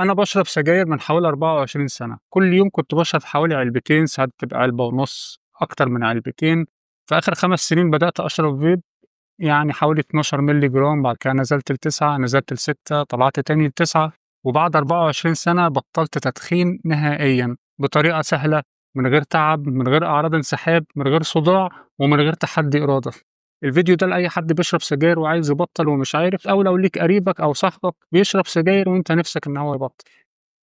أنا بشرب سجاير من حوالي 24 سنة، كل يوم كنت بشرب حوالي علبتين، ساعات بتبقى علبة ونص، أكتر من علبتين. في آخر 5 سنين بدأت أشرب فيب، يعني حوالي 12 مللي جرام، بعد كده نزلت ل9، نزلت ل6، طلعت تاني ل9. وبعد 24 سنة بطلت تدخين نهائيا بطريقة سهلة، من غير تعب، من غير أعراض انسحاب، من غير صداع، ومن غير تحدي إرادة. الفيديو ده لأي حد بيشرب سجاير وعايز يبطل ومش عارف، أو لو ليك قريبك أو صاحبك بيشرب سجاير وأنت نفسك إن هو يبطل.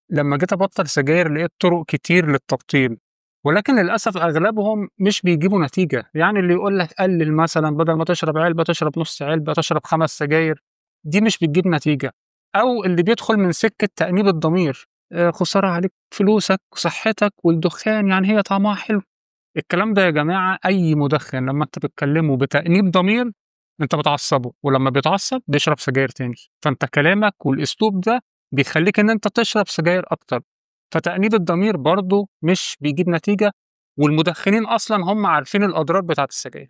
لما جيت أبطل سجاير لقيت طرق كتير للتبطيل، ولكن للأسف أغلبهم مش بيجيبوا نتيجة. يعني اللي يقول لك قلل، مثلا بدل ما تشرب علبة تشرب نص علبة، تشرب 5 سجاير، دي مش بتجيب نتيجة. أو اللي بيدخل من سكة تأنيب الضمير، خسارة عليك فلوسك وصحتك والدخان، يعني هي طعمها حلو. الكلام ده يا جماعة أي مدخن لما أنت بتكلمه بتأنيب ضمير أنت بتعصبه، ولما بيتعصب بيشرب سجاير تاني. فأنت كلامك والأسلوب ده بيخليك إن أنت تشرب سجاير أكتر. فتأنيب الضمير برضه مش بيجيب نتيجة، والمدخنين أصلا هم عارفين الأضرار بتاعة السجاير.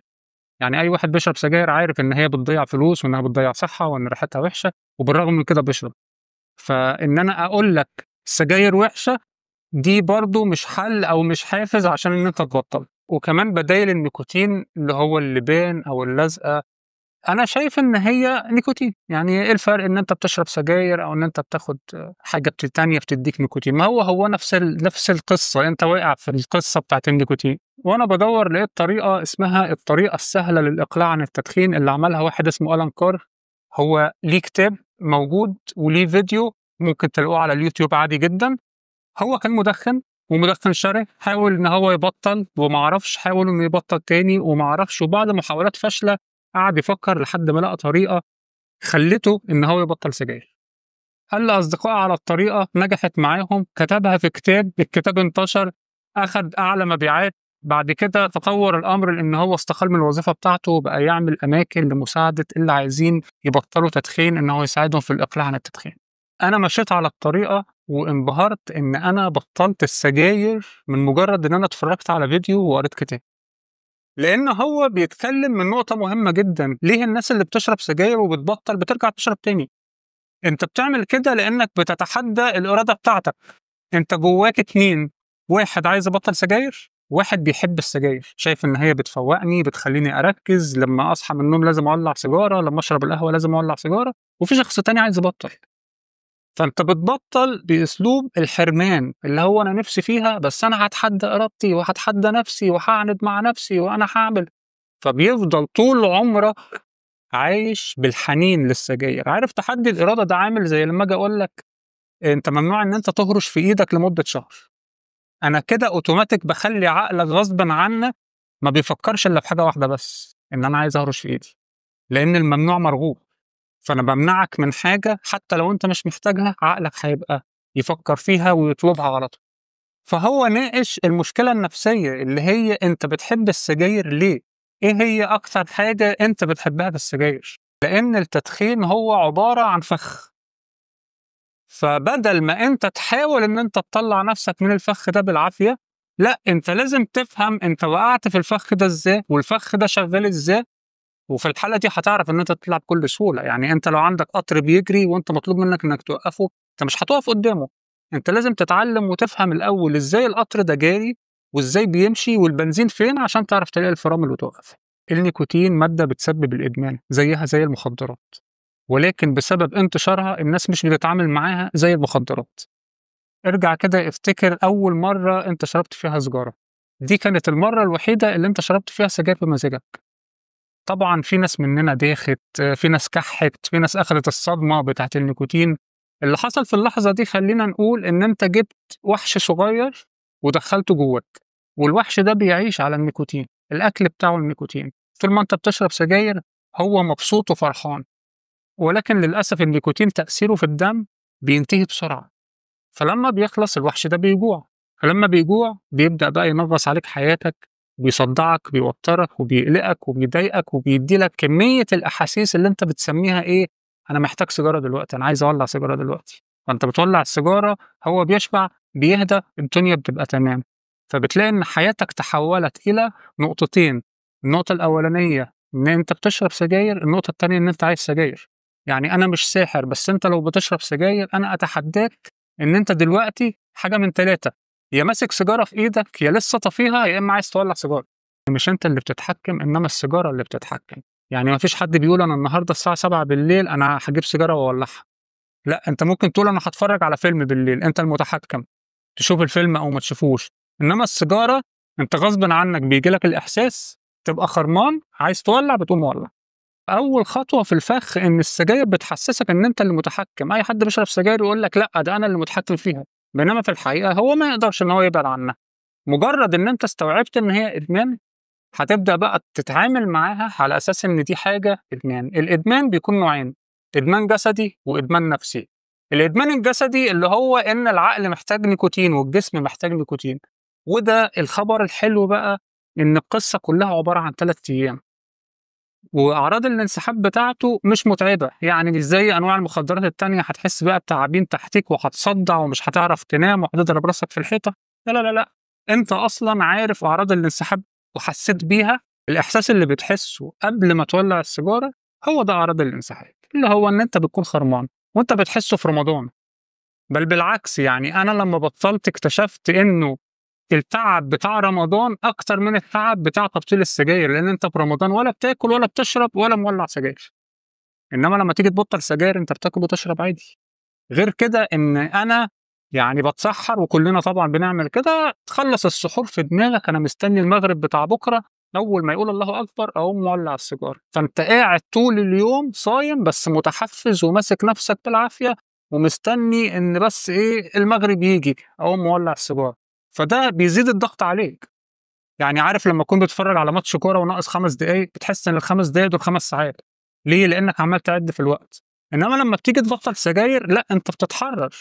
يعني أي واحد بيشرب سجاير عارف إن هي بتضيع فلوس، وإنها بتضيع صحة، وإن ريحتها وحشة، وبالرغم من كده بيشرب. فإن أنا أقول لك السجاير وحشة، دي برضه مش حل أو مش حافز عشان إن أنت تبطل. وكمان بدايل النيكوتين اللي هو اللبان أو اللزقة، أنا شايف إن هي نيكوتين. يعني إيه الفرق إن أنت بتشرب سجاير أو إن أنت بتاخد حاجة تانية بتديك نيكوتين؟ ما هو نفس القصة، أنت واقع في القصة بتاعت النيكوتين. وأنا بدور لقيت طريقة اسمها الطريقة السهلة للإقلاع عن التدخين، اللي عملها واحد اسمه ألان كار. هو ليه كتاب موجود وليه فيديو ممكن تلاقوه على اليوتيوب عادي جدا. هو كان مدخن ومدخن شره، حاول إن هو يبطل ومعرفش، حاول إنه يبطل تاني ومعرفش، وبعد محاولات فاشلة قعد يفكر لحد ما لقى طريقة خلته إن هو يبطل سجاير. قال لأصدقائه على الطريقة، نجحت معاهم، كتبها في كتاب، الكتاب انتشر، أخد أعلى مبيعات. بعد كده تطور الأمر لأن هو استقال من الوظيفة بتاعته وبقى يعمل أماكن لمساعدة اللي عايزين يبطلوا تدخين، إن هو يساعدهم في الإقلاع عن التدخين. أنا مشيت على الطريقة وانبهرت إن أنا بطلت السجاير من مجرد إن أنا اتفرجت على فيديو وقريت كتاب. لأن هو بيتكلم من نقطة مهمة جدا، ليه الناس اللي بتشرب سجاير وبتبطل بترجع تشرب تاني؟ أنت بتعمل كده لأنك بتتحدى الإرادة بتاعتك. أنت جواك اتنين، واحد عايز يبطل سجاير، واحد بيحب السجاير، شايف إن هي بتفوقني، بتخليني أركز، لما أصحى من النوم لازم أولع سيجارة، لما أشرب القهوة لازم أولع سيجارة. وفي شخص تاني عايز يبطل. فأنت بتبطل بأسلوب الحرمان، اللي هو أنا نفسي فيها بس أنا هتحدى إرادتي وهتحدى نفسي وهعند مع نفسي وأنا هعمل. فبيفضل طول عمره عايش بالحنين للسجاير. عارف تحدي الإرادة ده عامل زي لما أجي أقول لك أنت ممنوع إن أنت تهرش في إيدك لمدة شهر. أنا كده أوتوماتيك بخلي عقلك غصبا عنك ما بيفكرش إلا في حاجة واحدة بس، إن أنا عايز أهرش في إيدي، لأن الممنوع مرغوب. فأنا بمنعك من حاجة حتى لو أنت مش محتاجها، عقلك هيبقى يفكر فيها ويطلبها على طول. فهو ناقش المشكلة النفسية اللي هي أنت بتحب السجاير ليه؟ إيه هي أكثر حاجة أنت بتحبها في السجاير؟ لأن التدخين هو عبارة عن فخ. فبدل ما أنت تحاول إن أنت تطلع نفسك من الفخ ده بالعافية، لا، أنت لازم تفهم أنت وقعت في الفخ ده إزاي والفخ ده شغال إزاي. وفي الحالة دي هتعرف إن أنت تطلع بكل سهولة. يعني أنت لو عندك قطر بيجري وأنت مطلوب منك إنك توقفه، أنت مش هتقف قدامه. أنت لازم تتعلم وتفهم الأول إزاي القطر ده جاري وإزاي بيمشي والبنزين فين عشان تعرف تلاقي الفرامل وتوقف. النيكوتين مادة بتسبب الإدمان زيها زي المخدرات، ولكن بسبب انتشارها الناس مش بتتعامل معاها زي المخدرات. ارجع كده افتكر أول مرة أنت شربت فيها سجارة، دي كانت المرة الوحيدة اللي أنت شربت فيها سجاير بمزاجك. طبعًا في ناس مننا داخت، في ناس كحّت، في ناس أخدت الصدمة بتاعة النيكوتين. اللي حصل في اللحظة دي خلّينا نقول إن أنت جبت وحش صغير ودخّلته جواك، والوحش ده بيعيش على النيكوتين، الأكل بتاعه النيكوتين. طول ما أنت بتشرب سجاير هو مبسوط وفرحان، ولكن للأسف النيكوتين تأثيره في الدم بينتهي بسرعة. فلما بيخلص الوحش ده بيجوع، فلما بيجوع بيبدأ بقى ينغص عليك حياتك، بيصدعك، بيوترك وبيقلقك وبيضايقك وبيدي لك كمية الأحاسيس اللي أنت بتسميها إيه؟ أنا محتاج سيجارة دلوقتي، أنا عايز أولع سيجارة دلوقتي. فأنت بتولع السيجارة، هو بيشبع، بيهدى، الدنيا بتبقى تمام. فبتلاقي إن حياتك تحولت إلى نقطتين، النقطة الأولانية إن أنت بتشرب سجاير، النقطة التانية إن أنت عايز سجاير. يعني أنا مش ساحر، بس أنت لو بتشرب سجاير أنا أتحداك إن أنت دلوقتي حاجة من 3، يا ماسك سيجارة في إيدك يا لسه طافيها يا إما عايز تولّع سيجارة. مش أنت اللي بتتحكم إنما السيجارة اللي بتتحكم. يعني ما فيش حد بيقول أنا النهارده الساعة 19:00 أنا هاجيب سيجارة وأولّعها. لأ، أنت ممكن تقول أنا هاتفرّج على فيلم بالليل، أنت المتحكم، تشوف الفيلم أو ما تشوفوش. إنما السيجارة أنت غصبٍ عنك بييجي لك الإحساس، تبقى خرمان عايز تولّع بتقوم مولّع. أول خطوة في الفخ إن السجاير بتحسسك إن أنت اللي متحكم. أي حد بيشرب سجاير يقول لك لأ ده أنا اللي متحكم فيها، بينما في الحقيقة هو ما يقدرش إن هو يبعد عنها. مجرد إن أنت استوعبت إن هي إدمان، هتبدأ بقى تتعامل معاها على أساس إن دي حاجة إدمان. الإدمان بيكون نوعين، إدمان جسدي وإدمان نفسي. الإدمان الجسدي اللي هو إن العقل محتاج نيكوتين والجسم محتاج نيكوتين، وده الخبر الحلو بقى إن القصة كلها عبارة عن 3 أيام، وأعراض الانسحاب بتاعته مش متعبة. يعني مش زي أنواع المخدرات التانية هتحس بقى بتعابين تحتيك وهتصدع ومش هتعرف تنام وهتضرب راسك في الحيطة. لا لا لا لا، أنت أصلا عارف أعراض الانسحاب وحسيت بيها. الإحساس اللي بتحسه قبل ما تولع السيجارة هو ده أعراض الانسحاب، اللي هو إن أنت بتكون خرمان، وأنت بتحسه في رمضان. بل بالعكس، يعني أنا لما بطلت اكتشفت إنه التعب بتاع رمضان أكتر من التعب بتاع تبطيل السجاير، لأن أنت في رمضان ولا بتاكل ولا بتشرب ولا مولع سجاير. إنما لما تيجي تبطل سجاير أنت بتاكل وتشرب عادي. غير كده إن أنا يعني بتسحر، وكلنا طبعا بنعمل كده، تخلص السحور في دماغك أنا مستني المغرب بتاع بكرة، أول ما يقول الله أكبر أقوم مولع السيجارة. فأنت قاعد طول اليوم صايم بس متحفز وماسك نفسك بالعافية ومستني إن بس إيه المغرب يجي أقوم مولع السيجارة. فده بيزيد الضغط عليك. يعني عارف لما تكون بتتفرج على ماتش كورة وناقص 5 دقايق بتحس إن ال5 دقايق دول 5 ساعات. ليه؟ لأنك عمال تعد في الوقت. إنما لما بتيجي تبطل سجاير لأ، أنت بتتحرر.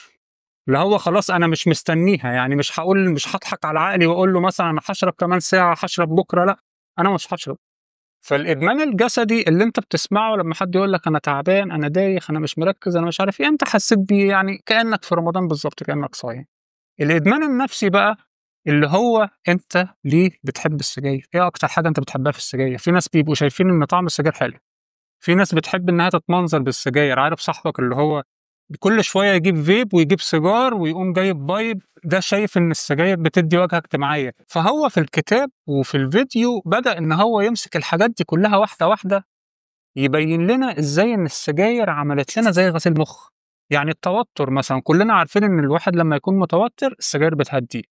اللي هو خلاص أنا مش مستنيها، يعني مش هاضحك على عقلي وأقول له مثلًا أنا هاشرب كمان ساعة، هاشرب بكرة، لأ، أنا مش هاشرب. فالإدمان الجسدي اللي أنت بتسمعه لما حد يقول لك أنا تعبان، أنا دايخ، أنا مش مركز، أنا مش عارف إيه، أنت حسيت بيه يعني كأنك في رمضان بالضبط، كأنك صايم. الإدمان النفسي بقى اللي هو أنت ليه بتحب السجاير؟ إيه أكتر حاجة أنت بتحبها في السجاير؟ في ناس بيبقوا شايفين إن طعم السجاير حلو، في ناس بتحب إنها تتمنظر بالسجاير. عارف صاحبك اللي هو كل شوية يجيب فيب ويجيب سيجار ويقوم جايب بايب، ده شايف إن السجاير بتدي واجهة اجتماعية. فهو في الكتاب وفي الفيديو بدأ إن هو يمسك الحاجات دي كلها واحدة واحدة، يبين لنا إزاي إن السجاير عملت لنا زي غسيل مخ. يعني التوتر مثلا كلنا عارفين إن الواحد لما يكون متوتر السجاير بتهديه.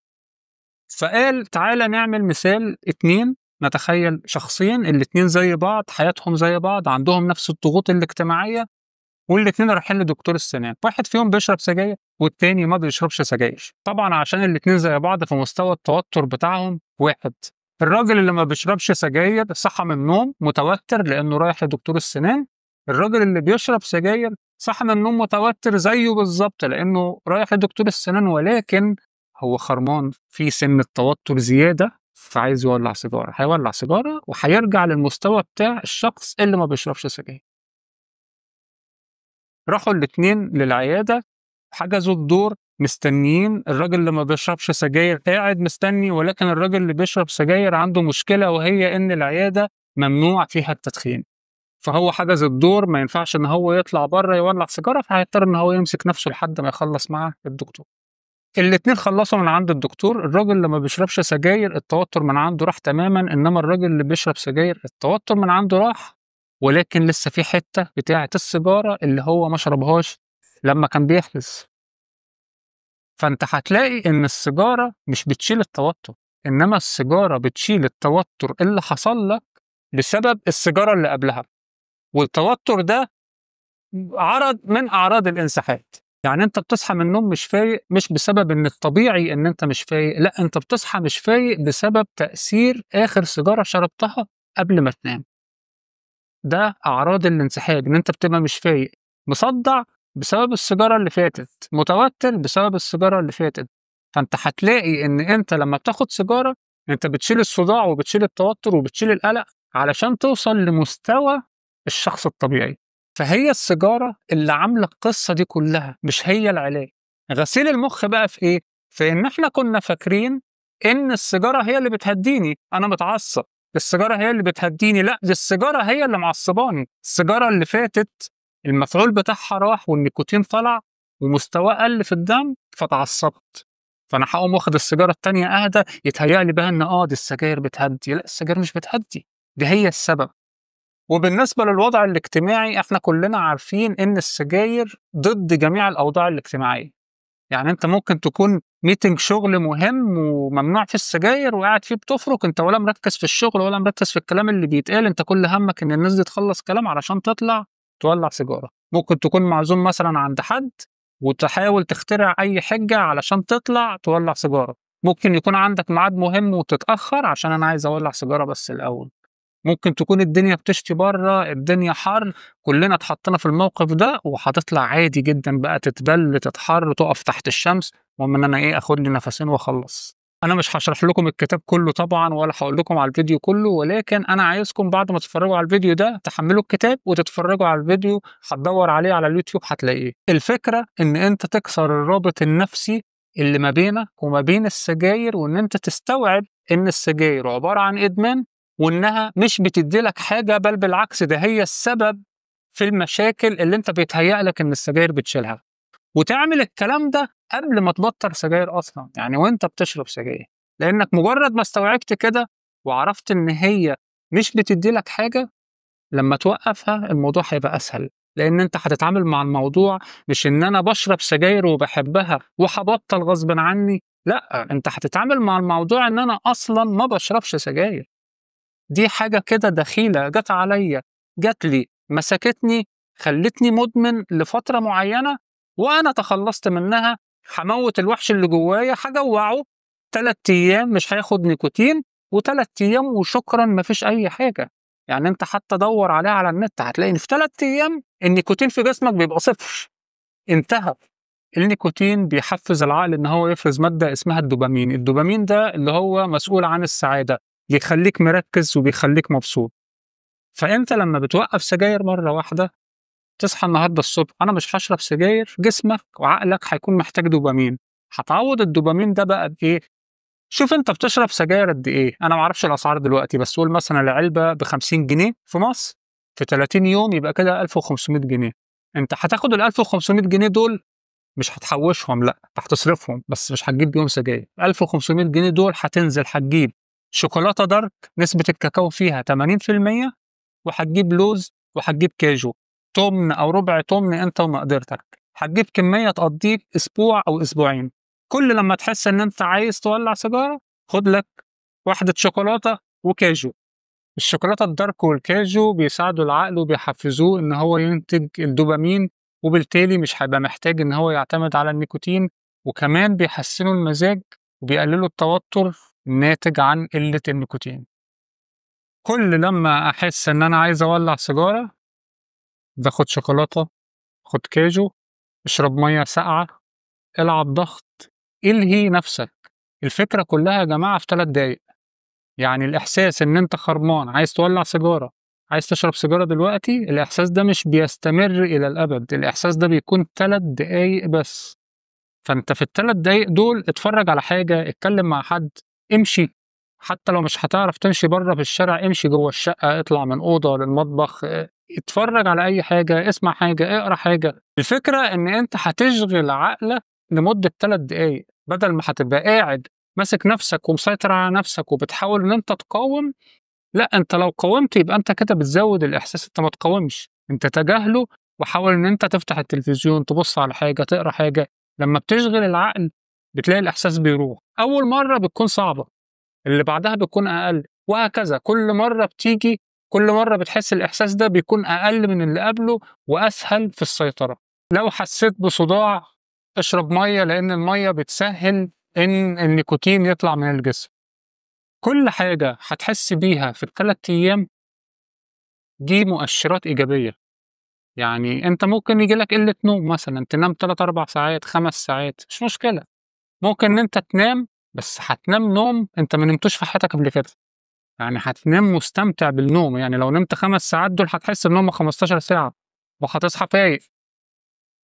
فقال تعالى نعمل مثال 2، نتخيل شخصين الاتنين زي بعض، حياتهم زي بعض، عندهم نفس الضغوط الاجتماعية، والاتنين رايحين لدكتور السنان. واحد فيهم بيشرب سجاير والتاني ما بيشربش سجاير. طبعا عشان الاتنين زي بعض فمستوى التوتر بتاعهم واحد. الراجل اللي ما بيشربش سجاير صحى من النوم متوتر لأنه رايح لدكتور السنان. الراجل اللي بيشرب سجاير صحى من النوم متوتر زيه بالظبط لأنه رايح لدكتور السنان، ولكن هو خرمان في سن التوتر زيادة، فعايز يولع سيجارة. هيولع سيجارة وهيرجع للمستوى بتاع الشخص اللي ما بيشربش سجاير. راحوا الاتنين للعيادة، حجزوا الدور، مستنيين. الراجل اللي ما بيشربش سجاير قاعد مستني، ولكن الراجل اللي بيشرب سجاير عنده مشكلة، وهي إن العيادة ممنوع فيها التدخين. فهو حجز الدور، ما ينفعش إن هو يطلع بره يولع سيجارة، فهيضطر إن هو يمسك نفسه لحد ما يخلص مع الدكتور. الاتنين خلصوا من عند الدكتور. الراجل اللي ما بيشربش سجاير التوتر من عنده راح تماما، إنما الراجل اللي بيشرب سجاير التوتر من عنده راح، ولكن لسه في حتة بتاعة السيجارة اللي هو ما شربهاش لما كان بيحجز. فأنت هتلاقي إن السيجارة مش بتشيل التوتر، إنما السيجارة بتشيل التوتر اللي حصل لك بسبب السيجارة اللي قبلها. والتوتر ده عرض من أعراض الانسحاب. يعني أنت بتصحى من النوم مش فايق، مش بسبب إن الطبيعي إن أنت مش فايق، لأ، أنت بتصحى مش فايق بسبب تأثير آخر سيجارة شربتها قبل ما تنام. ده أعراض الانسحاب، إن أنت بتبقى مش فايق، مصدع بسبب السيجارة اللي فاتت، متوتر بسبب السيجارة اللي فاتت. فأنت هتلاقي إن أنت لما بتاخد سيجارة أنت بتشيل الصداع وبتشيل التوتر وبتشيل القلق علشان توصل لمستوى الشخص الطبيعي. فهي السيجارة اللي عاملة القصة دي كلها، مش هي العلاج. غسيل المخ بقى في إيه؟ في إن إحنا كنا فاكرين إن السيجارة هي اللي بتهديني، أنا متعصب السيجارة هي اللي بتهديني. لأ، دي السيجارة هي اللي معصباني. السيجارة اللي فاتت المفعول بتاعها راح والنيكوتين طلع، ومستواه قل في الدم فتعصبت، فأنا هاقوم واخد السيجارة التانية أهدى، يتهيأ لي بقى إن دي السجاير بتهدّي، لأ السجاير مش بتهدّي، دي هي السبب. وبالنسبة للوضع الاجتماعي إحنا كلنا عارفين إن السجاير ضد جميع الأوضاع الاجتماعية، يعني أنت ممكن تكون meeting شغل مهم وممنوع فيه السجاير وقاعد فيه بتفرُك، أنت ولا مركّز في الشغل ولا مركّز في الكلام اللي بيتقال، أنت كل هَمّك إن الناس دي تخلّص كلام علشان تطلع تولّع سيجارة. ممكن تكون معزوم مثلًا عند حد وتحاول تخترع أي حِجّة علشان تطلع تولّع سيجارة، ممكن يكون عندك ميعاد مهم وتتأخّر عشان أنا عايز أولّع سيجارة بس الأول. ممكن تكون الدنيا بتشتي برّه، الدنيا حَر، كُلّنا اتحطّينا في الموقف ده وهتطلع عادي جدًا بقى تتبل، تتحَر، تُقف تحت الشمس، المهم إن أنا آخُد لي نفسين وأخلّص. أنا مش هاشرح لكم الكتاب كُلّه طبعًا ولا هاقول لكم على الفيديو كُلّه، ولكن أنا عايزكم بعد ما تتفرّجوا على الفيديو ده تحمّلوا الكتاب وتتفرّجوا على الفيديو، هتدوّر عليه على اليوتيوب هتلاقيه. الفكرة إن أنت تكسر الرابط النفسي اللي ما بينك وما بين السجاير وإن أنت تستوعب إن السجاير عبارة عن إدمان وإنها مش بتدّي لك حاجة، بل بالعكس ده هي السبب في المشاكل اللي أنت بيتهيأ لك إن السجاير بتشيلها، وتعمل الكلام ده قبل ما تبطّل سجاير أصلًا، يعني وأنت بتشرب سجاير، لإنك مجرّد ما استوعبت كده وعرفت إن هي مش بتدّي لك حاجة، لمّا توقّفها الموضوع هيبقى أسهل، لإن أنت هتتعامل مع الموضوع مش إن أنا باشرب سجاير وباحبها وهابطّل غصبٍ عني، لأ، أنت هتتعامل مع الموضوع إن أنا أصلًا ما باشربش سجاير. دي حاجة كده دخيلة جات عليّا، جات لي، مسكتني، خلّتني مدمن لفترة معيّنة وأنا تخلّصت منها، هاموّت الوحش اللي جوايا، هاجوّعه 3 أيام مش هياخد نيكوتين و3 أيام وشكرًا ما فيش أي حاجة، يعني أنت حتى دوّر عليها على النت هتلاقي إن في 3 أيام النيكوتين في جسمك بيبقى صفر، انتهى. النيكوتين بيحفّز العقل إن هو يفرز مادة اسمها الدوبامين، الدوبامين ده اللي هو مسؤول عن السعادة، بيخلّيك مركّز وبيخلّيك مبسوط، فأنت لمّا بتوقّف سجاير مرّة واحدة، تصحى النهارده الصبح أنا مش هاشرب سجاير، جسمك وعقلك هيكون محتاج دوبامين، هتعوّض الدوبامين ده بقى بإيه؟ شوف أنت بتشرب سجاير قد إيه، أنا ما أعرفش الأسعار دلوقتي، بس قُل مثلًا العلبة ب50 جنيه في مصر، في 30 يوم يبقى كده 1500 جنيه، أنت هتاخد ال1500 جنيه دول مش هتحوّشهم لأ، أنت هتصرفهم، بس مش هتجيب بيهم سجاير، 1500 جنيه دول هتنزل هتجيب شوكولاتة دارك نسبة الكاكاو فيها 80% وهتجيب لوز وهتجيب كاجو، تُمن أو ربع تُمن أنت ومقدرتك، هتجيب كمية تقضّيك أسبوع أو أسبوعين، كل لمّا تحس إن أنت عايز تولّع سيجارة، خُد لك واحدة شوكولاتة وكاجو. الشوكولاتة الدارك والكاجو بيساعدوا العقل وبيحفّزوه إن هو ينتج الدوبامين، وبالتالي مش هيبقى محتاج إن هو يعتمد على النيكوتين، وكمان بيحسّنوا المزاج وبيقللوا التوتر الناتج عن قلة النيكوتين. كل لمّا أحس إن أنا عايز أولّع سيجارة، باخد شوكولاتة، خُد كاجو، اشرب مَيّة ساقعة، العب ضغط، الهي نَفْسك. الفكرة كلّها يا جماعة في 3 دقايق. يعني الإحساس إن أنت خرمان عايز تولّع سيجارة، عايز تشرب سيجارة دلوقتي، الإحساس ده مش بيستمر إلى الأبد، الإحساس ده بيكون 3 دقايق بس، فأنت في ال3 دقايق دول اتفرّج على حاجة، اتكلّم مع حد، امشي، حتى لو مش هتعرف تمشي برّه في الشارع، امشي جوّه الشقة، اطلع من أوضة للمطبخ، اتفرّج على أي حاجة، اسمع حاجة، اقرا حاجة، الفكرة إن أنت هتشغِل عقلك لمدة 3 دقايق، بدل ما هتبقى قاعد ماسك نَفْسك ومسيطر على نَفْسك وبتحاول إن أنت تقاوم، لأ أنت لو قاومت يبقى أنت كده بتزوّد الإحساس، أنت ما تقاومش، أنت تجاهله وحاول إن أنت تفتح التلفزيون، تبُص على حاجة، تقرا حاجة، لمّا بتشغِل العقل بتلاقي الإحساس بيروح، أول مرّة بتكون صعبة، اللي بعدها بتكون أقل، وهكذا كل مرّة بتيجي كل مرّة بتحس الإحساس ده بيكون أقل من اللي قبله وأسهل في السيطرة. لو حسّيت بصداع اشرب مَيّة، لإن المَيّة بتسهّل إن النيكوتين يطلع من الجسم. كل حاجة هتحس بيها في ال3 أيام دي مؤشرات إيجابية، يعني أنت ممكن ييجي لك قلة نوم مثلًا، تنام 3، 4 ساعات، 5 ساعات، مش مشكلة، ممكن إن أنت تنام بس هتنام نوم أنت ما نمتوش في حياتك قبل كده، يعني هتنام مستمتع بالنوم، يعني لو نمت 5 ساعات دول هتحس إن هُم 15 ساعة، وهتصحى فايق.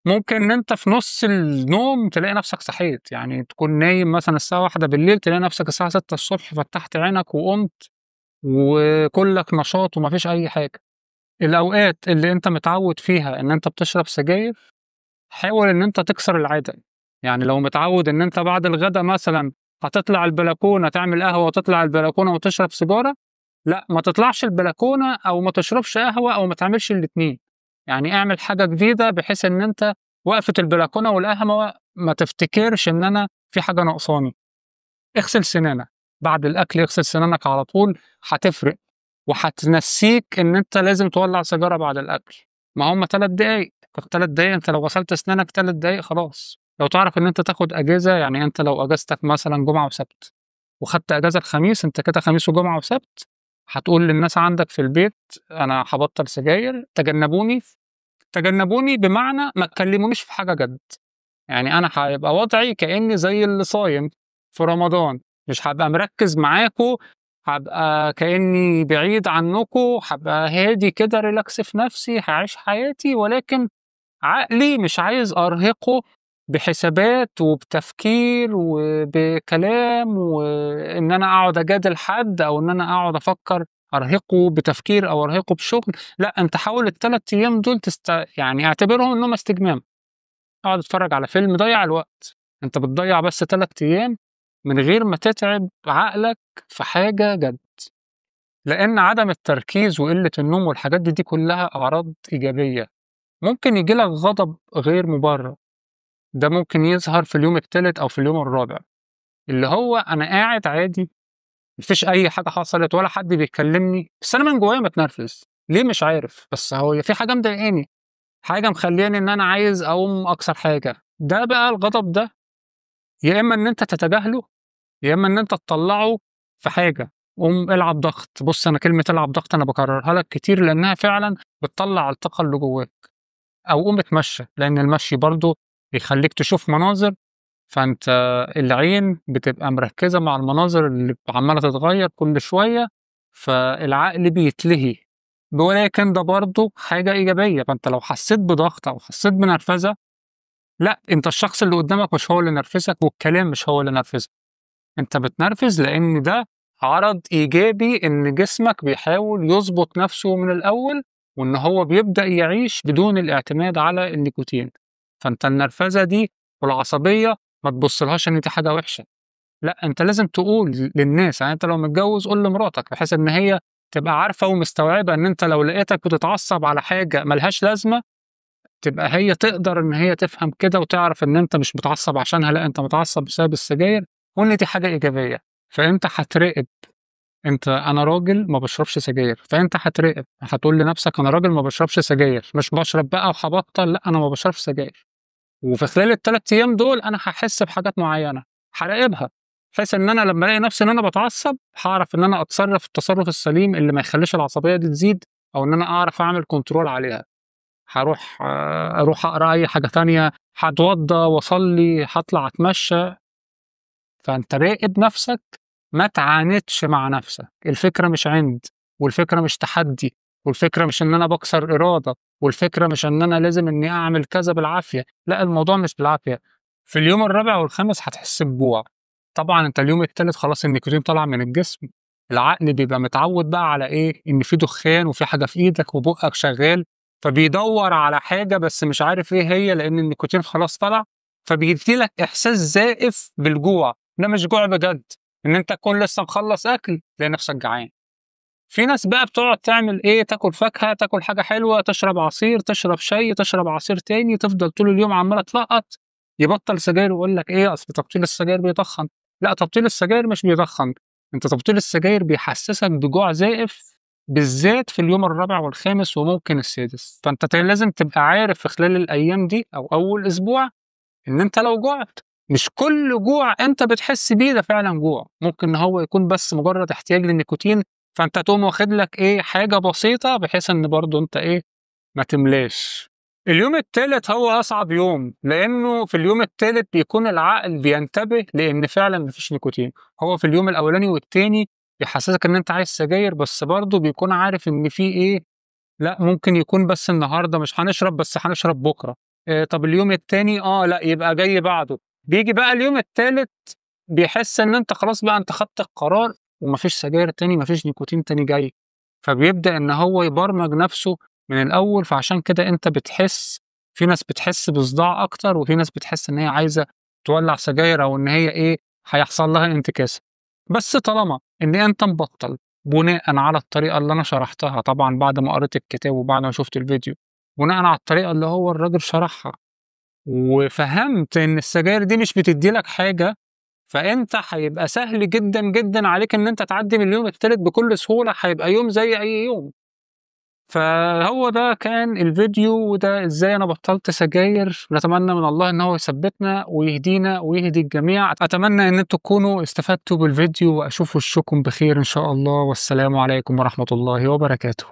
ممكن إن أنت في نُص النوم تلاقي نفسك صحيت، يعني تكون نايم مثلًا الساعة 01:00 تلاقي نفسك الساعة 6:00 فتحت عينك وقُمت وكُلّك نشاط وما فيش أي حاجة. الأوقات اللي أنت متعوّد فيها إن أنت بتشرب سجاير، حاول إن أنت تكسر العادة. يعني لو متعود إن أنت بعد الغدا مثلًا هتطلع البلكونة تعمل قهوة وتطلع البلكونة وتشرب سيجارة، لأ ما تطلعش البلكونة أو ما تشربش قهوة أو ما تعملش الاتنين. يعني اعمل حاجة جديدة بحيث إن أنت وقفة البلكونة والقهوة ما تفتكرش إن أنا في حاجة ناقصاني. اغسل سنانك، بعد الأكل اغسل سنانك على طول، هتفرق وهتنسيك إن أنت لازم تولّع سيجارة بعد الأكل. ما هم 3 دقايق، طب 3 دقايق أنت لو غسلت أسنانك 3 دقايق خلاص. لو تعرف إن أنت تاخد أجازة، يعني أنت لو أجازتك مثلًا جمعة وسبت وخدت أجازة الخميس، أنت كده خميس وجمعة وسبت هتقول للناس عندك في البيت أنا هابطّل سجاير، تجنبوني بمعنى ما تكلمونيش في حاجة جد. يعني أنا هيبقى وضعي كإني زي اللي صايم في رمضان، مش هابقى مركّز معاكم، هابقى كإني بعيد عنّكم، هابقى هادي كده relax في نَفْسي، هاعيش حياتي، ولكن عقلي مش عايز أرهقه بحسابات وبتفكير وبكلام وإن أنا أقعد أجادل حد أو إن أنا أقعد أفكّر أرهقه بتفكير أو أرهقه بشغل. لأ، أنت حاول ال3 أيام دول يعني اعتبرهم إنّهم استجمام. اقعد اتفرّج على فيلم، ضيّع الوقت. أنت بتضيّع بس 3 أيام من غير ما تتعب عقلك في حاجة جد. لإن عدم التركيز وقلة النوم والحاجات دي كلّها أعراض إيجابية. ممكن ييجي لك غضب غير مبرر، ده ممكن يظهر في اليوم التالت أو في اليوم الرابع، اللي هو أنا قاعد عادي، ما فيش أي حاجة حصلت ولا حد بيكلمني، بس أنا من جوايا متنرفز، ليه مش عارف، بس هو في حاجة مضايقاني، حاجة مخلّياني إن أنا عايز أقوم أكسر حاجة. ده بقى الغضب ده يا إما إن أنت تتجاهله، يا إما إن أنت تطلّعه في حاجة. قوم العب ضغط. بُص، أنا كلمة العب ضغط أنا باكررها لك كتير لأنها فعلًا بتطلّع الطاقة اللي جواك. أو قوم اتمشى، لأن المشي برضه بيخلّيك تشوف مناظر، فأنت العين بتبقى مركّزة مع المناظر اللي عمّالة تتغيّر كل شوية، فالعقل بيتلهي. ولكن ده برضه حاجة إيجابية، فأنت لو حسّيت بضغط أو حسّيت بنرفزة، لأ، أنت الشخص اللي قدّامك مش هو اللي نرفزك والكلام مش هو اللي نرفزك. أنت بتنرفز لإن ده عَرَض إيجابي إن جسمك بيحاول يضبط نَفْسه من الأول، وإن هو بيبدأ يعيش بدون الاعتماد على النيكوتين. فأنت النرفزة دي والعصبية ما تبُصّلهاش إن دي حاجة وحشة، لأ أنت لازم تقول للناس. يعني أنت لو متجوّز قُل لمراتك بحيث إن هي تبقى عارفة ومستوعبة إن أنت لو لقيتك بتتعصّب على حاجة ما لهاش لازمة، تبقى هي تقدر إن هي تفهم كده وتعرف إن أنت مش متعصّب عشانها، لأ أنت متعصّب بسبب السجاير وإن دي حاجة إيجابية. فأنت هتراقب، أنا راجل ما باشربش سجاير، فأنت هتراقب، هتقول لنفسك أنا راجل ما باشربش سجاير، مش باشرب بقى وهابطّل، لأ أنا ما باشربش سجاير. وفي خلال ال3 أيام دول أنا هاحس بحاجات معيّنة، هاراقبها، بحيث إن أنا لمّا ألاقي نفسي إن أنا باتعصّب، هاعرف إن أنا أتصرّف التصرُّف السليم اللي ما يخلّيش العصبية دي تزيد، أو إن أنا أعرف أعمل control عليها. أروح أقرا أي حاجة تانية، هاتوضّى وأصلّي، هاطلع أتمشّى. فأنت راقب نَفْسك، ما تعاندش مع نَفْسك. الفكرة مش عِند، والفكرة مش تحدّي، والفكرة مش إن أنا باكسر إرادة، والفكرة مش إن أنا لازم إنّي أعمل كذا بالعافية. لأ، الموضوع مش بالعافية. في اليوم الرابع والخامس هتحس بجوع. طبعًا أنت اليوم التالت خلاص النيكوتين طلع من الجسم، العقل بيبقى متعوّد بقى على إيه، إن في دخان وفي حاجة في إيدك وبُقّك شغّال، فبيدوّر على حاجة بس مش عارف إيه هي لإن النيكوتين خلاص طلع، فبيدّي لك إحساس زائف بالجوع. ده مش جوع بجد، إن أنت تكون لسه مخلّص أكل تلاقي نفسك جعان. في ناس بقى بتقعد تعمل إيه، تاكل فاكهة، تاكل حاجة حلوة، تشرب عصير، تشرب شاي، تشرب عصير تاني، تفضل طول اليوم عمّالة تلقّط، يبطّل سجاير ويقول لك إيه، أصل تبطيل السجاير بيتخّن. لأ، تبطيل السجاير مش بيتخّن، أنت تبطيل السجاير بيحسّسك بجوع زائف، بالذات في اليوم الرابع والخامس وممكن السادس. فأنت لازم تبقى عارف في خلال الأيام دي أو أول أسبوع إن أنت لو جُعت، مش كل جوع أنت بتحس بيه ده فعلًا جوع، ممكن إن هو يكون بس مجرد احتياج للنيكوتين، فأنت تقوم واخد لك إيه، حاجة بسيطة بحيث إن برضه أنت إيه، ما تملاش. اليوم التالت هو أصعب يوم، لإنه في اليوم التالت بيكون العقل بينتبه لإن فعلًا ما فيش نيكوتين. هو في اليوم الأولاني والتاني بيحسسك إن أنت عايز سجاير، بس برضه بيكون عارف إن في إيه، لأ، ممكن يكون بس النهارده مش هنشرب، بس هنشرب بُكرة. طب اليوم التاني لأ، يبقى جاي بعده. بييجي بقى اليوم التالت بيحس إن أنت خلاص بقى أنت خدت القرار وما فيش سجاير تاني، ما فيش نيكوتين تاني جاي، فبيبدأ إن هو يبرمج نَفْسه من الأول، فعشان كده أنت بتحس في ناس بتحس بصداع أكتر، وفي ناس بتحس إن هي عايزة تولّع سجاير أو إن هي هيحصل لها انتكاسة. بس طالما إن أنت مبطّل بناءً على الطريقة اللي أنا شرحتها طبعًا بعد ما قريت الكتاب وبعد ما شُفت الفيديو، بناءً على الطريقة اللي هو الراجل شرحها، وفهمت إن السجاير دي مش بتدّي لك حاجة، فأنت هيبقى سهل جدًا، جدًا عليك إن أنت تعدّي من اليوم التالت بكل سهولة، هيبقى يوم زي أي يوم. فهو ده كان الفيديو، وده إزاي أنا بطّلت سجاير، ونتمنى من الله إن هو يثبّتنا ويهدينا ويهدي الجميع. أتمنى إن أنتم تكونوا استفدتوا بالفيديو، وأشوف وشكم بخير إن شاء الله، والسلام عليكم ورحمة الله وبركاته.